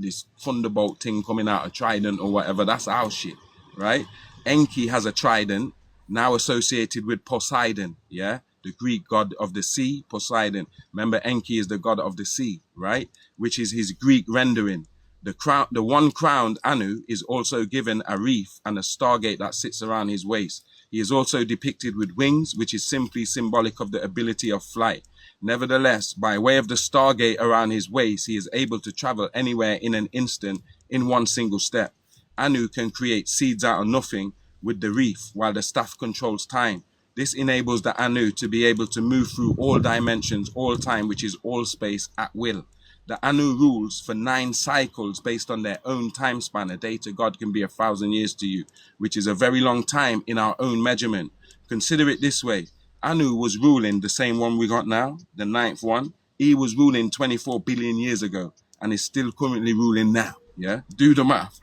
this thunderbolt thing coming out of Trident or whatever. That's our shit, right? Enki has a trident now associated with Poseidon, yeah? The Greek god of the sea, Poseidon. Remember, Enki is the god of the sea, right? Which is his Greek rendering. The one crowned Anu is also given a wreath and a stargate that sits around his waist. He is also depicted with wings, which is simply symbolic of the ability of flight. Nevertheless, by way of the stargate around his waist, he is able to travel anywhere in an instant in one single step. Anu can create seeds out of nothing with the wreath, while the staff controls time. This enables the Anu to be able to move through all dimensions, all time, which is all space, at will. The Anu rules for 9 cycles based on their own time span. A day to God can be 1,000 years to you, which is a very long time in our own measurement. Consider it this way. Anu was ruling the same one we got now, the 9th one. He was ruling 24 billion years ago and is still currently ruling now. Yeah, do the math.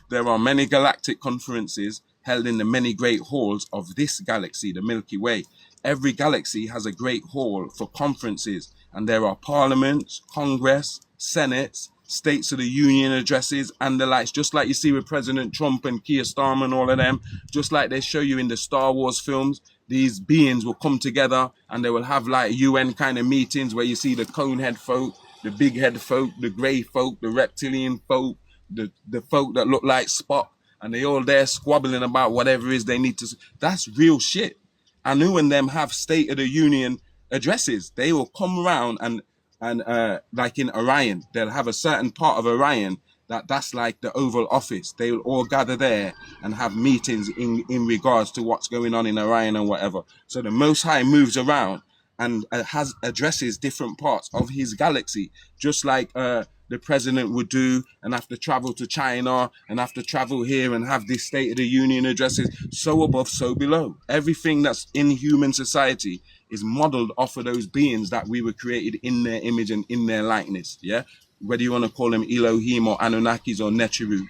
There are many galactic conferences held in the many great halls of this galaxy, the Milky Way. Every galaxy has a great hall for conferences, and there are parliaments, congress, senates, states of the union addresses, and the likes, just like you see with President Trump and Keir Starmer and all of them, just like they show you in the Star Wars films. These beings will come together and they will have like UN kind of meetings where you see the cone head folk, the big head folk, the grey folk, the reptilian folk, the folk that look like Spock, and they all there squabbling about whatever it is they need to. That's real shit. Anu and them have State of the Union addresses. They will come around and like in Orion, they'll have a certain part of Orion that's like the Oval Office. They will all gather there and have meetings in regards to what's going on in Orion and whatever. So the Most High moves around and has addresses different parts of his galaxy, just like the president would do, and have to travel to China and have to travel here and have this State of the Union addresses. So above, so below. Everything that's in human society is modeled off of those beings that we were created in their image and in their likeness. Yeah, whether you want to call them Elohim or Anunnakis or Neteru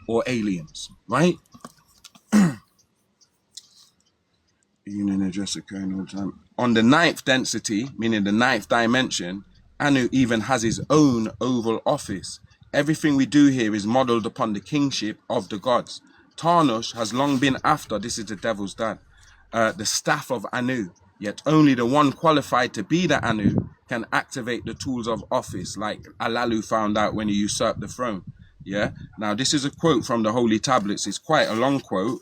or aliens, right? Union address occurring all the time. On the 9th density, meaning the 9th dimension, Anu even has his own Oval Office. Everything we do here is modeled upon the kingship of the gods. Tarnush has long been after, this is the devil's dad, the staff of Anu, yet only the one qualified to be the Anu can activate the tools of office, like Alalu found out when he usurped the throne. Yeah. Now, this is a quote from the Holy Tablets. It's quite a long quote.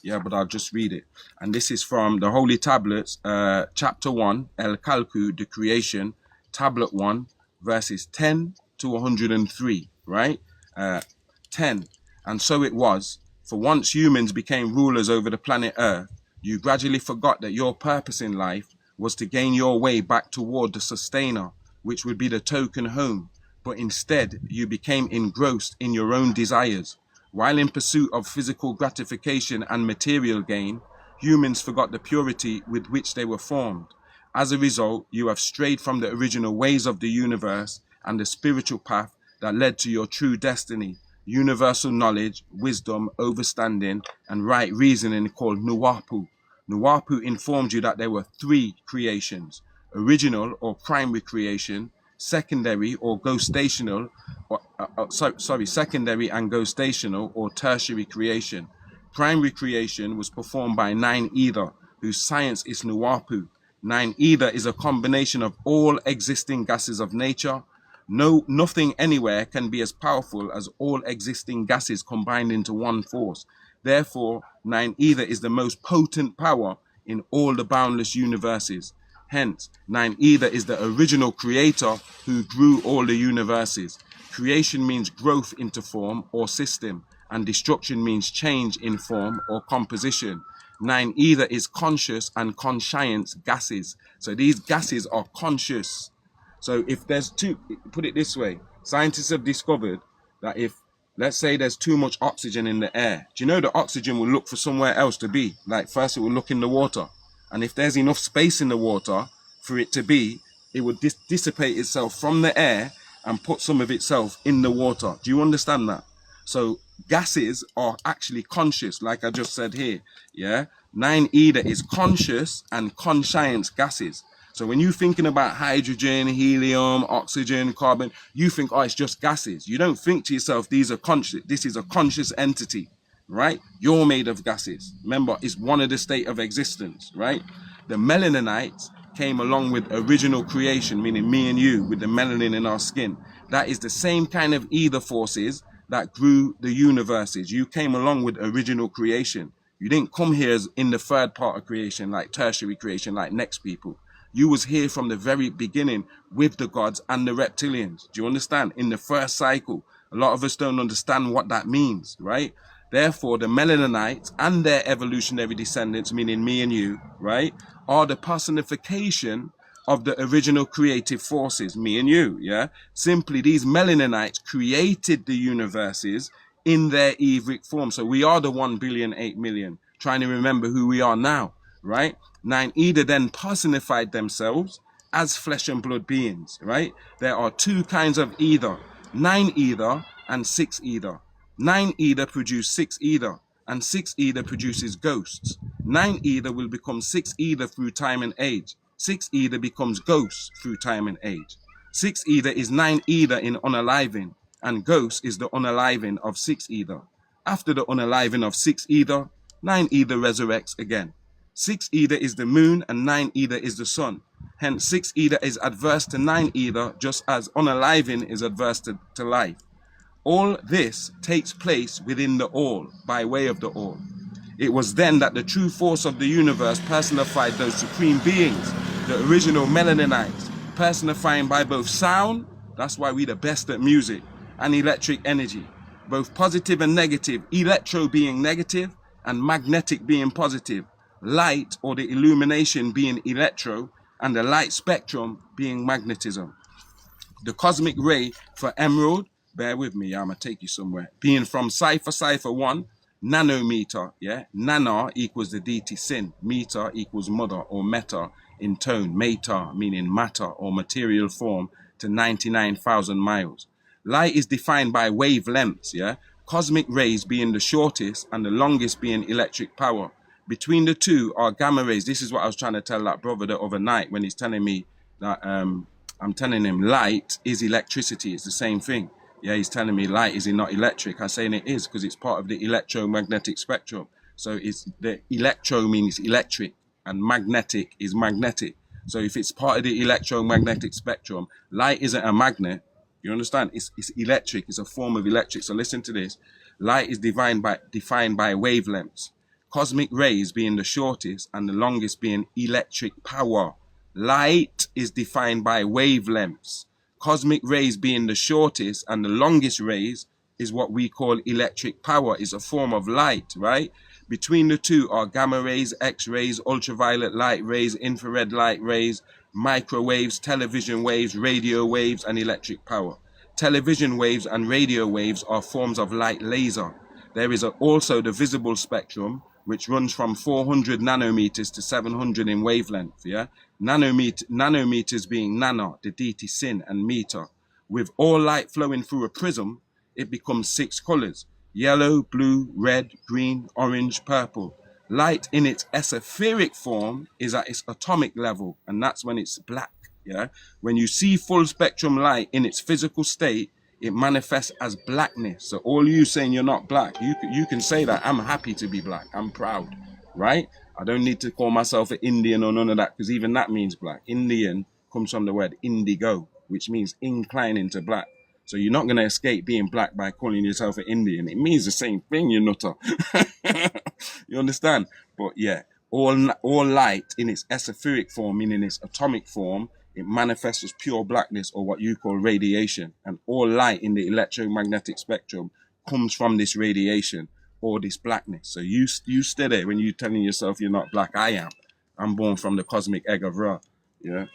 Yeah, but I'll just read it. And this is from the Holy Tablets, chapter 1, El Kalku, the creation, tablet 1, verses 10 to 103, right? 10. And so it was, for once humans became rulers over the planet Earth, you gradually forgot that your purpose in life was to gain your way back toward the sustainer, which would be the token home. But instead, you became engrossed in your own desires. While in pursuit of physical gratification and material gain, humans forgot the purity with which they were formed. As a result, you have strayed from the original ways of the universe and the spiritual path that led to your true destiny, universal knowledge, wisdom, overstanding, and right reasoning called Nuwapu. Nuwapu informed you that there were 3 creations: original or primary creation, secondary or ghostational, secondary and ghostational or tertiary creation. Primary creation was performed by 9 Ether, whose science is Nuwapu. 9 Ether is a combination of all existing gases of nature. Nothing anywhere can be as powerful as all existing gases combined into one force. Therefore, 9 Ether is the most potent power in all the boundless universes. Hence, 9 Ether is the original creator who grew all the universes. Creation means growth into form or system, and destruction means change in form or composition. 9 Ether is conscious and conscience gases. So these gases are conscious. So if there's put it this way, scientists have discovered that if, let's say there's too much oxygen in the air, do you know the oxygen will look for somewhere else to be? Like first it will look in the water. And if there's enough space in the water for it to be, it would dissipate itself from the air and put some of itself in the water. Do you understand that? So gases are actually conscious, like I just said here. Yeah. 9 Ether is conscious and conscience gases. So when you're thinking about hydrogen, helium, oxygen, carbon, you think, oh, it's just gases. You don't think to yourself, these are conscious. This is a conscious entity, right? You're made of gases. Remember, it's one of the state of existence, right? The melaninites came along with original creation, meaning me and you, with the melanin in our skin. That is the same kind of ether forces that grew the universes. You came along with original creation. You didn't come here as in the third part of creation, like tertiary creation, like next people. You was here from the very beginning with the gods and the reptilians. Do you understand? In the first cycle. A lot of us don't understand what that means, right? Therefore, the melaninites and their evolutionary descendants, meaning me and you, right, are the personification of the original creative forces, me and you, yeah? Simply, these melaninites created the universes in their etheric form. So we are the 1,000,000,008,000,000, trying to remember who we are now, right? 9 Ether then personified themselves as flesh and blood beings, right? There are 2 kinds of ether, 9 Ether and 6 Ether. 9 Ether produce 6 Ether, and 6 Ether produces ghosts. 9 Ether will become 6 Ether through time and age. 6 Ether becomes ghosts through time and age. 6 Ether is 9 Ether in unaliving, and ghost is the unaliving of 6 Ether. After the unaliving of 6 Ether, 9 Ether resurrects again. 6 Ether is the moon and 9 Ether is the sun. Hence 6 Ether is adverse to 9 Ether, just as unaliving is adverse to life. All this takes place within the all, by way of the all. It was then that the true force of the universe personified those supreme beings, the original melaninites, personifying by both sound, that's why we the best at music, and electric energy, both positive and negative, electro being negative and magnetic being positive, light or the illumination being electro, and the light spectrum being magnetism. The cosmic ray for emerald, bear with me, I'm gonna take you somewhere, being from cipher 1, nanometer, yeah? Nana equals the DT sin, meter equals mother or meta in tone, matter meaning matter or material form, to 99,000 miles. Light is defined by wavelengths, yeah? Cosmic rays being the shortest and the longest being electric power. Between the two are gamma rays. This is what I was trying to tell that brother the other night when he's telling me that I'm telling him light is electricity. It's the same thing. Yeah, he's telling me light is not electric. I'm saying it is because it's part of the electromagnetic spectrum. So it's the electro means electric and magnetic is magnetic. So if it's part of the electromagnetic spectrum, light isn't a magnet. You understand? It's electric. It's a form of electric. So listen to this. Light is defined by wavelengths. Cosmic rays being the shortest and the longest being electric power. Light is defined by wavelengths. Cosmic rays being the shortest and the longest rays is what we call electric power. It's a form of light, right? Between the two are gamma rays, X-rays, ultraviolet light rays, infrared light rays, microwaves, television waves, radio waves, and electric power. Television waves and radio waves are forms of light laser. There is also the visible spectrum, which runs from 400 nanometers to 700 in wavelength, yeah? Nanometers being nano, the DT sin, and meter. With all light flowing through a prism, it becomes 6 colors: yellow, blue, red, green, orange, purple. Light in its etheric form is at its atomic level, and that's when it's black, yeah? When you see full spectrum light in its physical state, it manifests as blackness. So all you saying you're not black, you can say that I'm happy to be black. I'm proud, right? I don't need to call myself an Indian or none of that, because even that means black. Indian comes from the word indigo, which means inclining to black. So you're not going to escape being black by calling yourself an Indian. It means the same thing, you nutter. You understand? But yeah, all light in its etheric form, meaning its atomic form, it manifests as pure blackness, or what you call radiation. And all light in the electromagnetic spectrum comes from this radiation or this blackness. So you stay there when you're telling yourself you're not black. I am. I'm born from the cosmic egg of Ra. Yeah.